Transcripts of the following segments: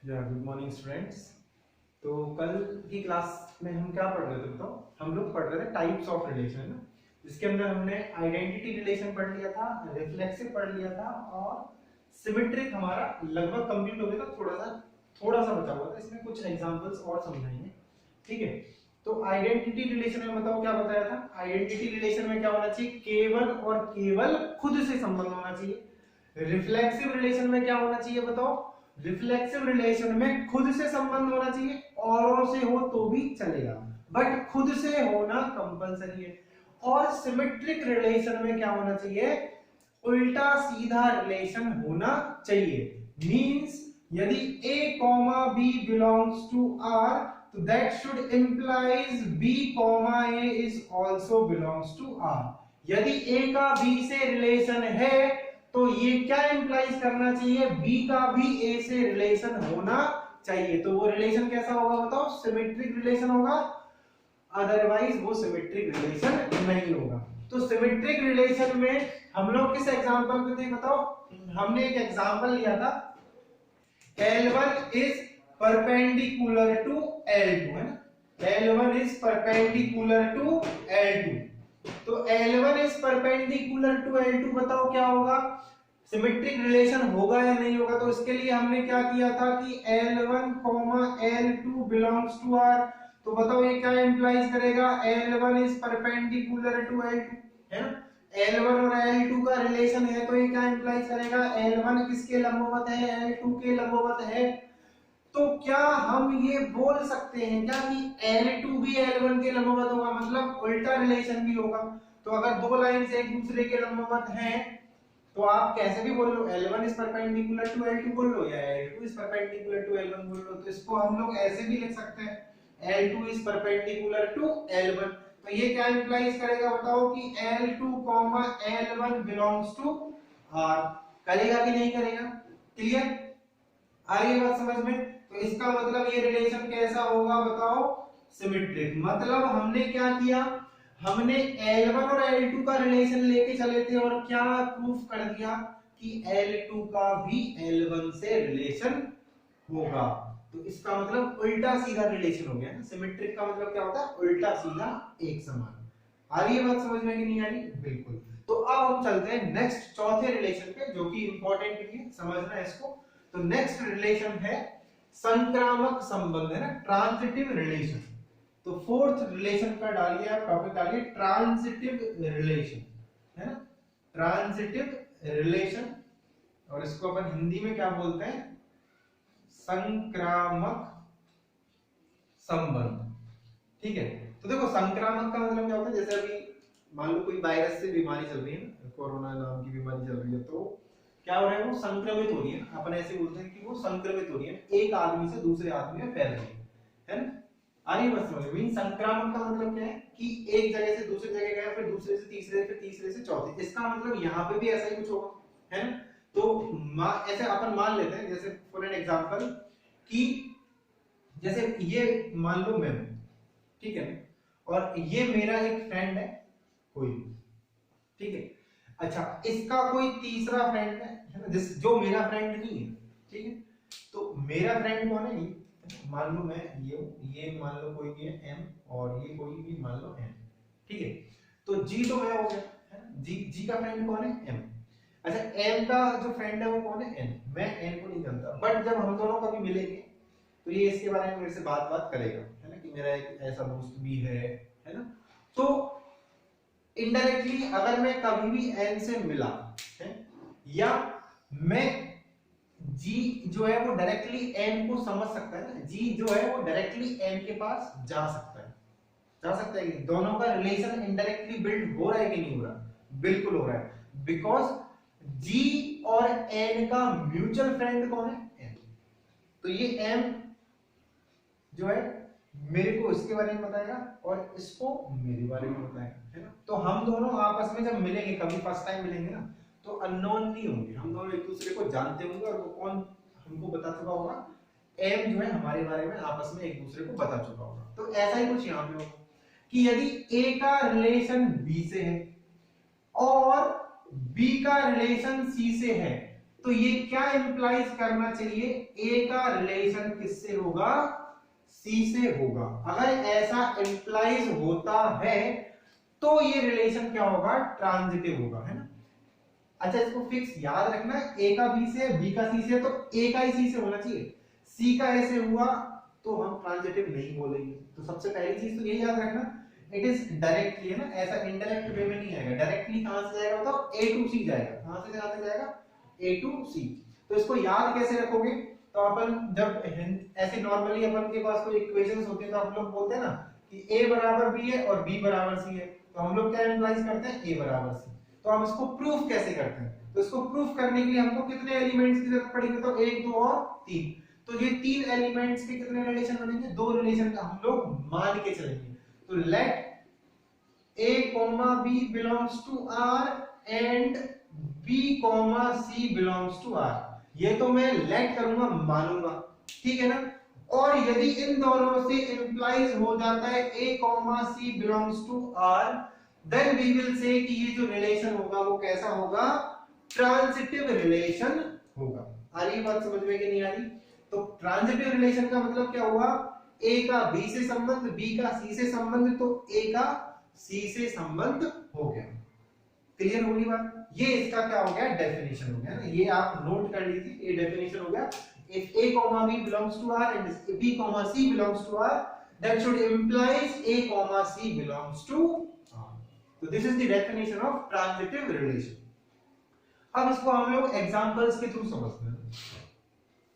Good morning students. तो कल की क्लास में हम क्या पढ़ रहे थे बताओ? हम लोग पढ़ रहे थे टाइप्स ऑफ रिलेशन, है ना, जिसके अंदर हमने आइडेंटिटी रिलेशन पढ़ लिया था, रिफ्लेक्सिव पढ़ लिया था और सिमेट्रिक हमारा लगभग कंप्लीट हो गया था। थोड़ा सा बचा हुआ था, इसमें कुछ एग्जांपल्स और समझाएंगे। ठीक है, तो आइडेंटिटी रिलेशन में बताओ क्या बताया था? आइडेंटिटी रिलेशन में क्या होना चाहिए? केवल और केवल खुद से संबंध होना चाहिए। रिफ्लेक्सिव रिलेशन में क्या होना चाहिए बताओ? रिफ्लेक्सिव रिलेशन में खुद से संबंध होना चाहिए, औरों से हो तो भी चलेगा, बट खुद से होना कंपलसरी है। और सिमेट्रिक रिलेशन में क्या होना चाहिए? उल्टा सीधा रिलेशन होना चाहिए। मींस यदि a comma b belongs to r, तो that should implies b comma a is also belongs to r। यदि a का b से रिलेशन है तो ये क्या इंप्लाइज करना चाहिए? b का भी a से रिलेशन होना चाहिए। तो वो रिलेशन कैसा होगा बताओ? सिमेट्रिक रिलेशन होगा, अदरवाइज वो सिमेट्रिक रिलेशन नहीं होगा। तो सिमेट्रिक रिलेशन में हम लोग किस एग्जांपल पे थे बताओ? हमने एक एग्जांपल लिया था, L1 is perpendicular to L2, है ना? L1 is perpendicular to L2। तो L1 is perpendicular to L2 बताओ क्या होगा? सिमेट्रिक रिलेशन होगा या नहीं होगा? तो इसके लिए हमने क्या किया था कि L1, L2 belongs to R। तो बताओ ये क्या इंप्लाइज करेगा? L1 is perpendicular to L2, है ना? L1 और L2 का रिलेशन है तो ये क्या इंप्लाइज करेगा? L1 किसके लंबवत है? L2 के लंबवत है। तो क्या हम ये बोल सकते हैं क्या कि L2 भी L1 के लंबवत होगा? मतलब उल्टा रिलेशन भी होगा। तो अगर दो लाइंस एक दूसरे के लंबवत हैं तो आप कैसे भी बोल लो, L1 is perpendicular to L2 बोल लो या L2 is perpendicular to L1 बोल लो। तो इसको हम लोग ऐसे भी लिख सकते हैं, L2 is perpendicular to L1। तो ये क्या इंप्लाइज करेगा बताओ कि L2, L1 belongs to R। करेगा कि नहीं करेगा? क्लियर? आ रही है बात समझ में? तो इसका मतलब ये रिलेशन कैसा होगा बताओ? सिमेट्रिक। मतलब हमने क्या किया? हमने L1 और L2 का रिलेशन लेके चले थे और क्या प्रूफ कर दिया कि L2 का भी L1 से रिलेशन होगा। तो इसका मतलब उल्टा सीधा रिलेशन हो गया ना। सिमेट्रिक का मतलब क्या होता है? उल्टा सीधा एक समान। आ रही है बात समझ में कि नहीं आ रही? बिल्कुल। तो अब हम चलते हैं नेक्स्ट चौथे रिलेशन पे, जो कि इंपॉर्टेंट है, समझना है इसको। तो नेक्स्ट रिलेशन है संक्रामक संबंध, है ना, ट्रांजिटिव रिलेशन। तो फोर्थ रिलेशन का डालिए आप, टॉपिक डालिए ट्रांजिटिव रिलेशन, है ना, ट्रांजिटिव रिलेशन। और इसको अपन हिंदी में क्या बोलते हैं? संक्रामक संबंध। ठीक है, तो देखो संक्रामक का मतलब क्या होता है? जैसे अभी मान लो कोई वायरस से बीमारी चल रही है ना, कोरोना नाम की बीमारी चल रही है, तो क्या हो रहा है? वो संक्रमित हो रही है। अपन ऐसे बोलते हैं कि वो संक्रमित हो रही है, एक आदमी से दूसरे आदमी में फैल रही है ना? आ रही है बस समझ में? संक्रामक का मतलब क्या है कि एक जगह से दूसरी जगह गया, फिर दूसरे से तीसरे, फिर तीसरे से चौथे। इसका मतलब यहाँ पे भी ऐसा ही कुछ होगा, है ना? तो ऐसे अपन मान लेते हैं, जैसे फॉर एन एग्जांपल कि जैसे ये मान लो मैं हूं, ठीक है, और ये मेरा एक फ्रेंड है कोई, ठीक है। अच्छा, इसका कोई तीसरा फ्रेंड है ना, जिस जो मेरा फ्रेंड नहीं है, ठीक है। तो मेरा फ्रेंड कौन है? ये मान लो मैं ये हूं, ये मान लो कोई भी है M, और ये कोई भी मान लो M, ठीक है। तो G तो मैं हो गया, है ना? G का फ्रेंड कौन है? M। अच्छा, M का जो फ्रेंड है वो कौन है? N। मैं N को नहीं जानता, बट जब हम दोनों कभी मिलेंगे तो ये इसके बारे में मेरे से बात करेगा, है ना, कि मेरा एक ऐसा दोस्त भी है ना। तो इनडायरेक्टली अगर मैं कभी भी N से मिला है, या मैं G जो है वो डायरेक्टली N को समझ सकता है ना, G जो है वो डायरेक्टली N के पास जा सकता है, कि दोनों का रिलेशन इनडायरेक्टली बिल्ड हो रहा है कि नहीं हो रहा? बिल्कुल हो रहा है, बिकॉज G और N का म्यूचुअल फ्रेंड कौन है? N। तो ये M जो है मेरे को इसके बारे में बताएगा और इसको मेरे बारे में बताएगा, है ना। तो हम दोनों आपस में जब मिलेंगे, कभी फर्स्ट टाइम मिलेंगे ना, तो अननोन नहीं होंगे, हम दोनों एक दूसरे को जानते होंगे, और वो कौन हमको बता चुका होगा? एम जो है हमारे बारे में आपस में एक दूसरे को बता चुका होगा। तो ऐसा ही कुछ यहाँ पे होगा कि यदि ए का रिलेशन बी से है और बी का रिलेशन सी से है, तो ये क्या इंप्लाइज करना चाहिए, ए का रिलेशन किससे होगा, सी से होगा। अगर ऐसा इंप्लाइज होता है तो ये रिलेशन क्या होगा, ट्रांजिटिव होगा, है ना। अच्छा इसको फिक्स याद रखना, ए का बी से, बी का सी से, तो ए का ही सी से होना चाहिए, सी का ए से हुआ तो हम ट्रांजिटिव नहीं बोलेंगे। तो सबसे पहली चीज तो यही याद रखना, इट इज डायरेक्टली, है ना, ऐसा इनडायरेक्ट वे में नहीं आएगा। डायरेक्टली कहां से जाएगा बताओ, ए टू सी जाएगा। कहां से जाएगा, ए टू सी। तो इसको याद कैसे रखोगे, तो अपन जब ऐसे नॉर्मली अपन के पास कोई इक्वेशंस होती है तो हम लोग बोलते हैं ना कि a बराबर b है और b बराबर c है, तो हम लोग क्या इंप्लाइज करते हैं, a बराबर c। तो हम इसको प्रूफ कैसे करते हैं, तो इसको प्रूफ करने के लिए हमको कितने एलिमेंट्स की जरूरत पड़ेगी, तो 1 2 और 3। तो ये तीन एलिमेंट्स के कितने रिलेशन बनेंगे, दो रिलेशन का हम लोग मान के चलेंगे। तो late a b belongs to r and b c belongs to r, ये तो मैं लेट करूंगा, मानूंगा, ठीक है ना। और यदि इन दोनों से इंप्लाइज हो जाता है a c belongs to r, then we will say कि ये जो रिलेशन होगा वो कैसा होगा, ट्रांजिटिव रिलेशन होगा। आ रही बात समझ में कि नहीं आ रही। तो ट्रांजिटिव रिलेशन का मतलब क्या हुआ, a का b से संबंध, b का c से संबंध, तो a का c से संबंध हो गया। क्लियर होगी बात। ये इसका क्या हो गया, डेफिनेशन हो गया ना, ये आप नोट कर लीजिए, ये डेफिनेशन हो गया। if a b belongs to r and b c belongs to r, that should implies a c belongs to r. So this is the definition of transitive relation. अब इसको हम लोग एग्जांपल्स के थ्रू समझते हैं।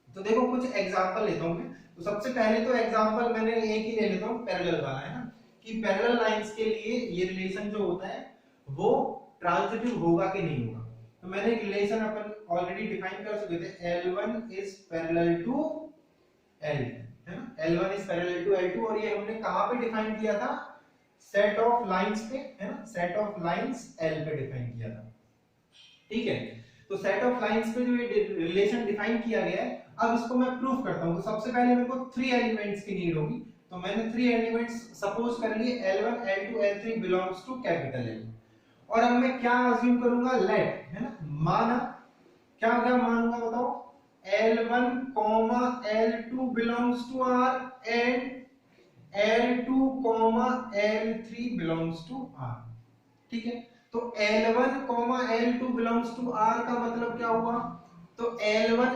तो देखो कुछ एग्जांपल लेता हूं मैं। तो सबसे पहले तो एग्जांपल मैंने एक ही ले लेता हूं, पैरेलल वाला, है ना, कि पैरेलल लाइंस के लिए ये रिलेशन जो होता है वो ट्रांजिटिव होगा कि नहीं होगा। तो मैंने एक रिलेशन अपन ऑलरेडी डिफाइन कर चुके थे, L1 is parallel to L2, है ना, L1 is parallel to L2, और ये हमने कहां पे डिफाइन किया था, सेट ऑफ लाइंस पे, है ना, सेट ऑफ लाइंस L पे डिफाइन किया था, ठीक है। तो सेट ऑफ लाइंस पे जो ये रिलेशन डिफाइन किया गया है, अब इसको मैं प्रूफ करता हूं। तो सबसे पहले मेरे को 3 एलिमेंट्स की नीड होगी। तो मैंने 3 एलिमेंट्स सपोज कर लिए, L1 L2 L3 belongs to capital L, और अब मैं क्या अज्यूम करूंगा, लेट, है ना, माना, क्या क्या मानूंगा बताओ, L1 L2 belongs to R and L2 L3 belongs to R, ठीक है। तो L1 L2 belongs to R का मतलब क्या हुआ, तो L1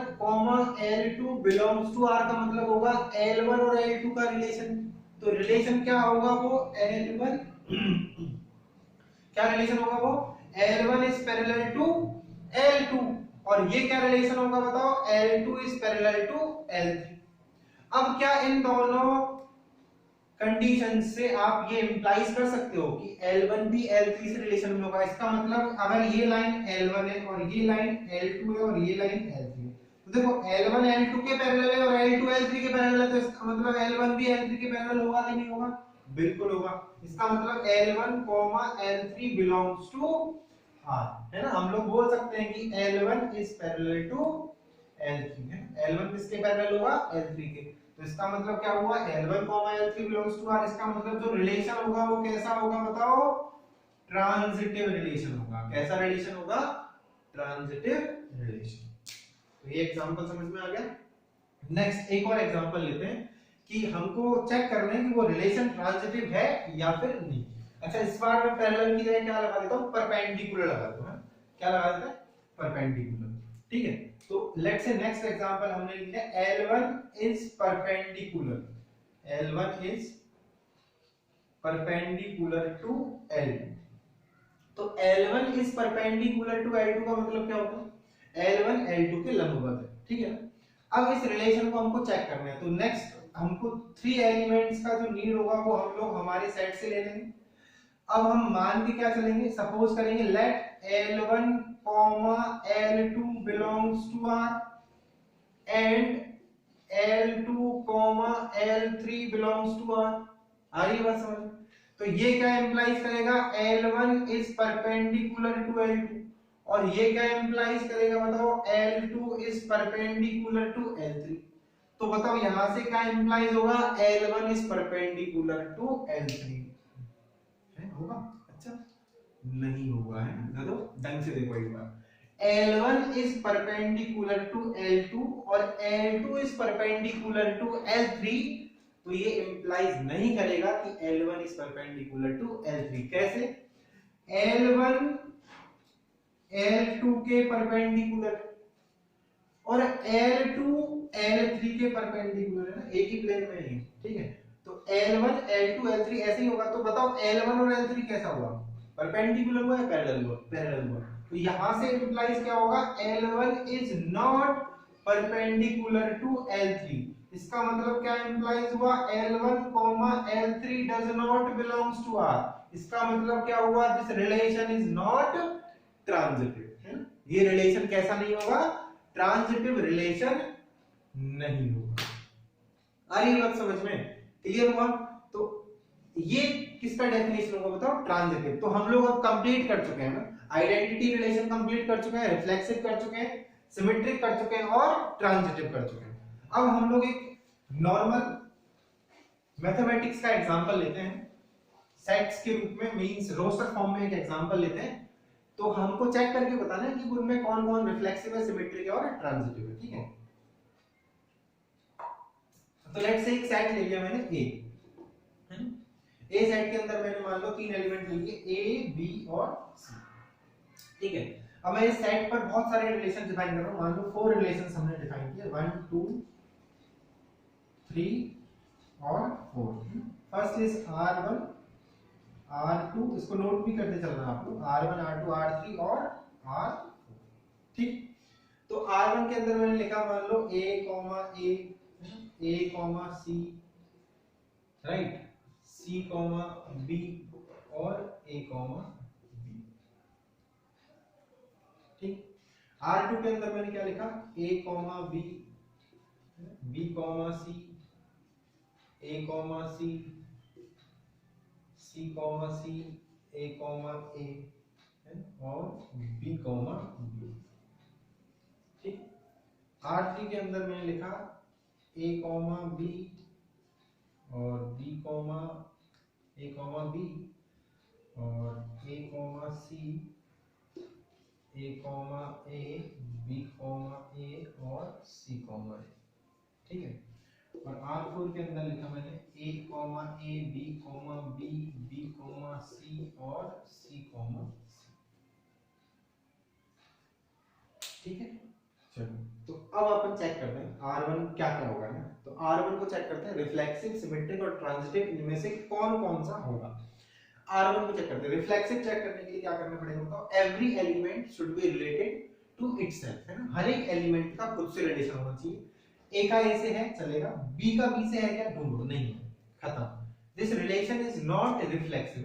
L2 belongs to R का मतलब होगा L1 और L2 का रिलेशन। तो रिलेशन क्या होगा, वो L1 क्या रिलेशन होगा, वो L1 is parallel to L2, और ये क्या रिलेशन होगा बताओ, L2 is parallel to L3। अब क्या इन दोनों कंडीशन से आप ये इंप्लाइज कर सकते हो कि L1 भी L3 से रिलेशन में होगा। इसका मतलब अगर ये लाइन L1 है और ये लाइन L2 है और ये लाइन L3 है, तो देखो L1 L2 के पैरेलल है और L2 L3 के पैरेलल है, तो इसका मतलब L1 भी L3 के पैरेलल होगा कि नहीं होगा, बिल्कुल होगा। इसका मतलब L1 L3 belongs to R, है ना। हम लोग बोल सकते हैं कि L1 is parallel to L3, है। L1 किसके पैरेलल होगा, L3 के। तो इसका मतलब क्या हुआ, L1 L3 belongs to R। इसका मतलब जो रिलेशन होगा वो कैसा होगा बताओ, ट्रांजिटिव रिलेशन होगा। कैसा रिलेशन होगा, ट्रांजिटिव रिलेशन। तो ये एग्जांपल समझ में आ गया। नेक्स्ट एक और एग्जांपल लेते हैं कि हमको चेक करना है कि वो रिलेशन ट्रांजिटिव है या फिर नहीं। अच्छा इस बार मैं पैरेलल की जगह क्या लगा देता हूं, परपेंडिकुलर लगा देता हूं। क्या लगा देता है, परपेंडिकुलर, ठीक है। तो लेट्स से नेक्स्ट एग्जांपल हमने लिया L1 is perpendicular, L1 is perpendicular to L2। तो L1 is perpendicular to L2 का मतलब क्या होगा, L1 L2 के लंबवत है, ठीक है। अब इस रिलेशन को हमको चेक करना है। तो नेक्स्ट हमको 3 एलिमेंट्स का जो नीड होगा वो हम लोग हमारे सेट से ले लेंगे। अब हम मान के क्या चलेंगे, सपोज करेंगे late L1 L2 belongs to R and L2 L3 belongs to R। आ रही बात समझ। तो ये क्या इंप्लाइज करेगा, L1 is perpendicular to L2, और ये क्या इंप्लाइज करेगा बताओ, L2 is perpendicular to L3। तो बताओ यहां से क्या इंप्लाइज होगा, L1 is perpendicular to L3 है, होगा? अच्छा नहीं होगा, है ना। देखो ढंग से देखो एक बार, L1 is perpendicular to L2 और L2 is perpendicular to L3, तो ये इंप्लाइज नहीं करेगा कि L1 is perpendicular to L3। कैसे? L1 L2 के परपेंडिकुलर और L2 L3 के परपेंडिकुलर है ना, एक ही प्लेन में है, ठीक है। तो L1 L2 L3 ऐसे ही होगा। तो बताओ L1 और L3 कैसा हुआ, परपेंडिकुलर हुआ या पैरेलल हुआ? पैरेलल हुआ। तो यहां से इंप्लाइज क्या होगा, L1 is not perpendicular to L3। इसका मतलब क्या इंप्लाइज हुआ, L1, L3 does not belongs to R। इसका मतलब क्या हुआ, this relation is not transitive, है ना। ये रिलेशन कैसा नहीं होगा, ट्रांजिटिव रिलेशन नहीं होगा। आ रही बात समझ में, क्लियर हुआ? तो ये किसका डेफिनेशन होगा बताओ, ट्रांजिटिव। तो हम लोग अब कंप्लीट कर चुके हैं ना, आइडेंटिटी रिलेशन कंप्लीट कर चुके हैं, रिफ्लेक्सिव कर चुके हैं, सिमेट्रिक कर चुके हैं और ट्रांजिटिव कर चुके हैं। अब हम लोग एक नॉर्मल मैथमेटिक्स का एग्जांपल लेते हैं, सेट्स के रूप में, मींस रोस्टर फॉर्म में एक एग्जांपल लेते हैं। तो हमको चेक करके बताना है कि उनमें कौन कौन रिफ्लेक्सिव है, सिमेट्रिक है और ट्रांजिटिव है, ठीक है। तो लेट्स से एक सेट ले लिया मैंने ए, ए सेट के अंदर मैंने मान लो 3 एलिमेंट ले लिए ए बी और सी, ठीक है। अब मैं इस सेट पर बहुत सारे रिलेशन डिफाइन कर रहा हूं। मान लो 4 रिलेशंस हमने डिफाइन किए, 1 2 3 और 4। फर्स्ट इज R1 R2, इसको नोट भी करते चलना आप लोग, R1 R2 R3 और R4, ठीक। तो R1 के अंदर मैंने लिखा मान लो A, C, right, C, B और A, B, ठीक। R2 के अंदर मैंने क्या लिखा, A, B, B, C, A, C, C, A, और B, B, ठीक। R3 के अंदर मैंने लिखा A, B और B, A, B और A, C, A, B, A और C, A, ठीक है। और R4 के अंदर लिखा मैंने A, B, B, C और C, ठीक है। चलो, तो अब अपन चेक करते हैं R1 क्या क्या होगा ना। तो R1 को चेक करते हैं, रिफ्लेक्सिव, सिमेट्रिक और ट्रांजिटिव, इनमें से कौन कौन सा होगा। R1 को चेक करते हैं। रिफ्लेक्सिव चेक करने के लिए क्या करना पड़ेगा बताओ, every element should be related to itself, है ना। हर एक एलिमेंट का खुद से रिलेशन होना चाहिए। A का A से है चलेगा, B का B से है क्या, ढूंढो, नहीं है, खत्म। This relation is not reflexive,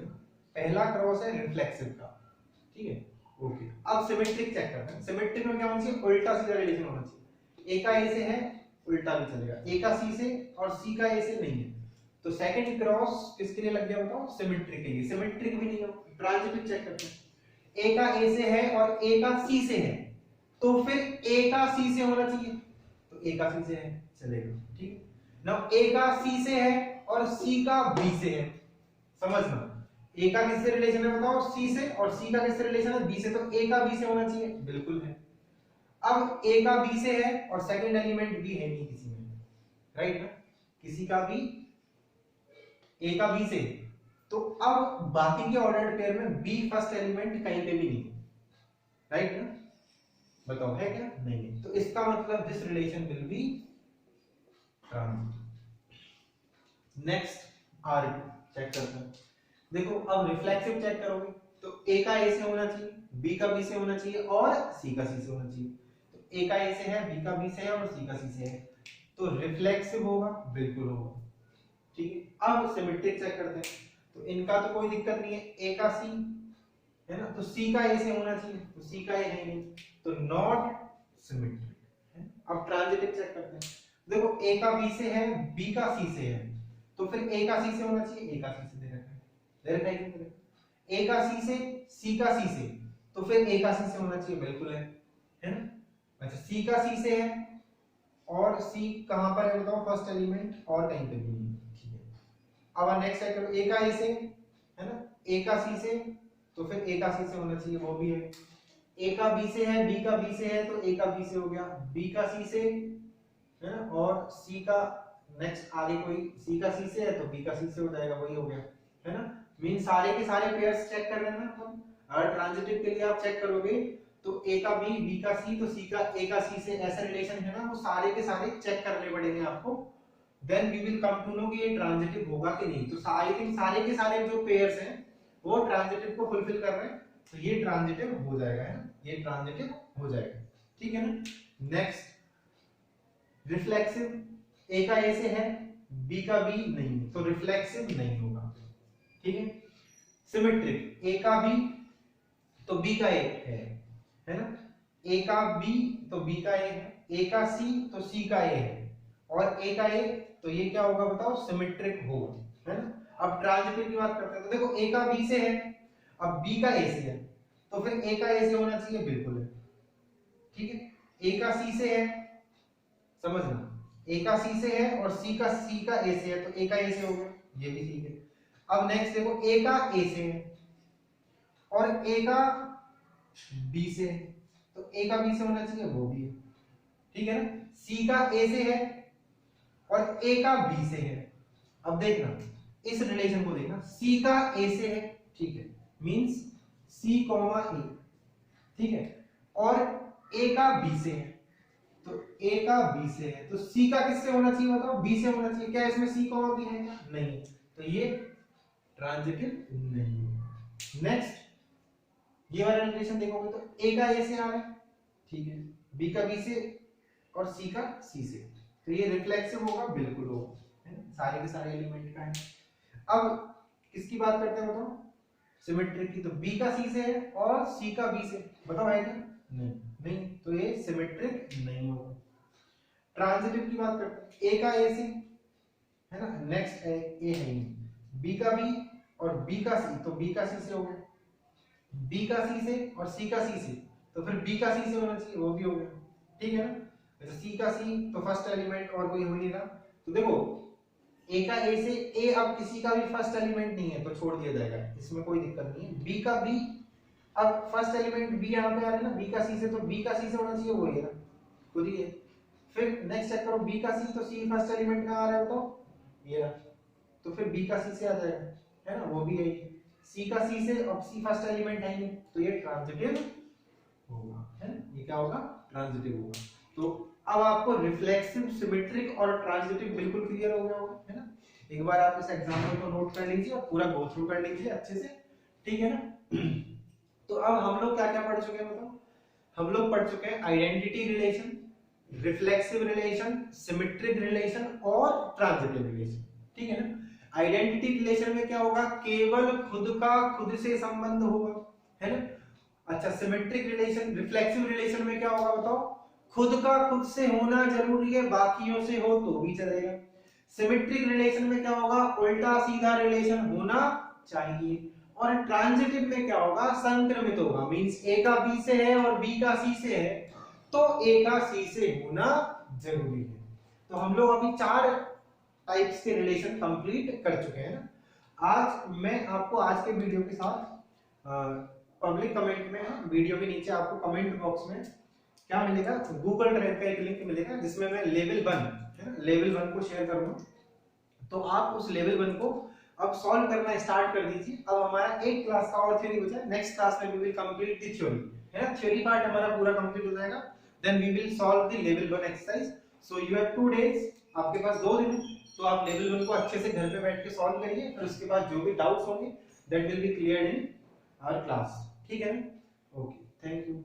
पहला क्रॉस है रिफ्लेक्सिव का, ठीक है, ओके। अब सिमेट्रिक चेक करते हैं। सिमेट्रिक में क्या होना चाहिए, उल्टा सीधा रिलेशन होना चाहिए। A का A से है, उल्टा भी चलेगा, A का C से और C का A से नहीं है, तो सेकंड क्रॉस किसके लिए लग गया बताओ, सिमेट्रिक के लिए। सिमेट्रिक भी नहीं हो, ट्रांजिटिव चेक करते हैं। A का A से है और A का C से है, तो फिर A का C से होना चाहिए, तो A का C से है, चलेगा, ठीक। नाउ A का C से है और C का B से है, समझना। A का किससे रिलेशन है बताओ, C से, और C का किससे रिलेशन है, B से, तो A का B से होना चाहिए, बिल्कुल है। अब A का B से है और सेकंड एलिमेंट B है नहीं किसी में, राइट ना, किसी का भी A का B से, तो अब बाकी के ऑर्डर्ड पेयर में B फर्स्ट एलिमेंट कहीं पे भी नहीं, राइट ना, बताओ है क्या, नहीं है। तो इसका मतलब this relation will be transitive. Next R2 check करते हैं। देखो अब रिफ्लेक्सिव चेक करोगे तो A का A से होना चाहिए, B का B से होना चाहिए और C का C से होना चाहिए। तो A का A से है, B का B से है और C का C से है, तो रिफ्लेक्सिव होगा, बिल्कुल होगा, ठीक है। अब सिमेट्रिक चेक करते हैं, तो इनका तो कोई दिक्कत नहीं है, A का C है ना, तो C का A से होना चाहिए, तो C का A है नहीं, तो नॉट सिमेट्रिक है। अब ट्रांजिटिव चेक करते हैं। देखो A का B से है, B का C से है, तो फिर A का C से होना चाहिए, A का C से दे रखा है, दे रखा है, A का C से, C का C से, तो फिर A का C से होना चाहिए, बिल्कुल है ना। अच्छा C का C से है और C कहां पर है बताओ, फर्स्ट एलिमेंट और कहीं पे भी नहीं, ठीक है। अब नेक्स्ट चेक करो, A का A से है ना, A का C से, तो फिर A का C से होना चाहिए, वो भी है। ए का बी से है, बी का बी से है तो ए का बी से हो गया, बी का सी से है ना, और सी का नेक्स्ट आगे कोई सी का सी से है तो बी का सी से हो जाएगा, वही हो गया है ना। मीन सारे के सारे पेयर्स चेक कर लेना। तो अगर ट्रांजिटिव के लिए आप चेक करोगे तो ए का बी, बी का सी, तो सी का ए का सी से ऐसा रिलेशन है ना, वो सारे के सारे चेक करने पड़ेंगे आपको। Then we will come to know कि ये ट्रांजिटिव होगा कि नहीं। तो आई थिंक सारे के सारे जो पेयर्स हैं वो ट्रांजिटिव को फुलफिल कर रहे हैं, तो ये ट्रांजिटिव हो जाएगा, है ना, ये ट्रांजिटिव हो जाएगा, ठीक है ना। नेक्स्ट रिफ्लेक्सिव, ए का ए से है, बी का बी नहीं, तो रिफ्लेक्सिव नहीं होगा, ठीक है। सिमेट्रिक, ए का बी तो बी का ए है ना, ए का बी तो बी का ए है, ए का सी तो सी का ए है, और ए का ए, तो ये क्या होगा बताओ, सिमेट्रिक होगा, है ना। अब ट्रांजिटिव की बात करते हैं, तो देखो ए का बी से है, अब बी का ए से है, तो फिर ए का ए से होना चाहिए, बिल्कुल है, ठीक है। ए का सी से है, समझना, ए का सी से है और सी का ए से है, तो ए का ए से हो गया, ये भी ठीक है। अब नेक्स्ट देखो ए का ए से है और ए का बी से है, तो ए का बी से होना चाहिए, वो भी है, ठीक है ना। सी का ए से है और ए का बी से है। अब देखना इस रिलेशन को, देखना सी का ए से है, ठीक है, मींस सी कॉमा ए, ठीक है, और ए का बी से है, तो ए का बी से है, तो सी का किससे होना चाहिए बताओ, बी से होना चाहिए। क्या इसमें सी कॉमा बी है क्या? नहीं, तो ये ट्रांजिटिव नहीं है। नेक्स्ट ये वाला रिलेशन देखोगे तो ए का ए से आ रहा है, ठीक है, बी का बी से और सी का सी से, तो ये रिफ्लेक्सिव होगा, बिल्कुल होगा, है ना, सारे के सारे एलिमेंट का है। अब किसकी बात करते हैं बताओ, सिमेट्रिक की, तो बी का सी से है और सी का बी से, बताओ है क्या? नहीं, तो ये सिमेट्रिक नहीं होगा। ट्रांजिटिव की बात करते हैं, ए का ए से है ना, नेक्स्ट ए है नहीं, बी का बी और बी का सी, तो बी का सी से हो गया, बी का सी से और सी का सी से, तो फिर बी का सी से होना चाहिए, वो भी हो गया, ठीक है ना। जैसे सी का सी तो फर्स्ट एलिमेंट और कोई हो नहीं रहा, तो देखो ए का ए से, ए अब किसी का भी फर्स्ट एलिमेंट नहीं है तो छोड़ दिया जाएगा, इसमें कोई दिक्कत नहीं है। बी का बी, अब फर्स्ट एलिमेंट बी यहाँ पे आ रहा है ना, बी का सी से, तो बी का सी से होना चाहिए, वो ही है, खुद ही है। फिर नेक्स्ट चेक करो, बी का सी, तो सी फर्स्ट एलिमेंट कहाँ आ रहा है बताओ, ये रहा, तो फिर बी का सी से आ जाएगा, है ना, वो भी है। सी का सी से, अब सी फर्स्ट एलिमेंट है नहीं, तो ये ट्रांजिटिव होगा, है ना, ये क्या होगा, ट्रांजिटिव होगा। तो अब आपको रिफ्लेक्सिव, सिमेट्रिक और ट्रांजिटिव बिल्कुल क्लियर हो गया होगा, है ना। एक बार आप इस एग्जांपल को नोट कर लीजिए और पूरा गो थ्रू कर लीजिए अच्छे से, ठीक है ना। तो अब हम लोग क्या क्या पढ़ चुके हैं बताओ, हम लोग पढ़ चुके हैं identity relation, reflexive relation, symmetric relation और ट्रांजिटिव रिलेशन, ठीक है ना। आइडेंटिटी रिलेशन में क्या होगा, केवल खुद का खुद से संबंध होगा, है ना। अच्छा, सिमेट्रिक रिलेशन, रिफ्लेक्सिव रिलेशन में क्या होगा बताओ, खुद का खुद से होना जरूरी है, बाकियों से हो तो भी चलेगा। सिमेट्रिक रिलेशन में क्या होगा, उल्टा सीधा रिलेशन होना चाहिए। और ट्रांजिटिव में क्या होगा, संक्रमित होगा, मींस ए का बी से है और बी का सी से है, तो ए का सी से होना जरूरी है। तो हम लोग अभी 4 टाइप्स के रिलेशन कंप्लीट कर चुके हैं ना। आज मैं आपको आज के वीडियो के साथ पब्लिक कमेंट में, वीडियो के नीचे आपको कमेंट बॉक्स में क्या मिलेगा, गूगल ड्राइव का एक लिंक मिलेगा जिसमें मैं लेवल 1 है ना, लेवल 1 को शेयर करूंगा। तो आप उस लेवल 1 को अब सॉल्व करना स्टार्ट कर दीजिए। अब हमारा एक क्लास का और थ्योरी बचा है, नेक्स्ट क्लास में we will complete the theory, है ना, थ्योरी पार्ट हमारा पूरा कंप्लीट हो जाएगा, then we will solve the level 1 exercise. So you have 2 days, आपके पास 2 दिन है, तो आप लेवल 1 को अच्छे से घर पे बैठ के सॉल्व करिए, फिर उसके बाद जो भी डाउट्स होंगे that will be cleared in our class, ठीक है ना। Okay, thank you.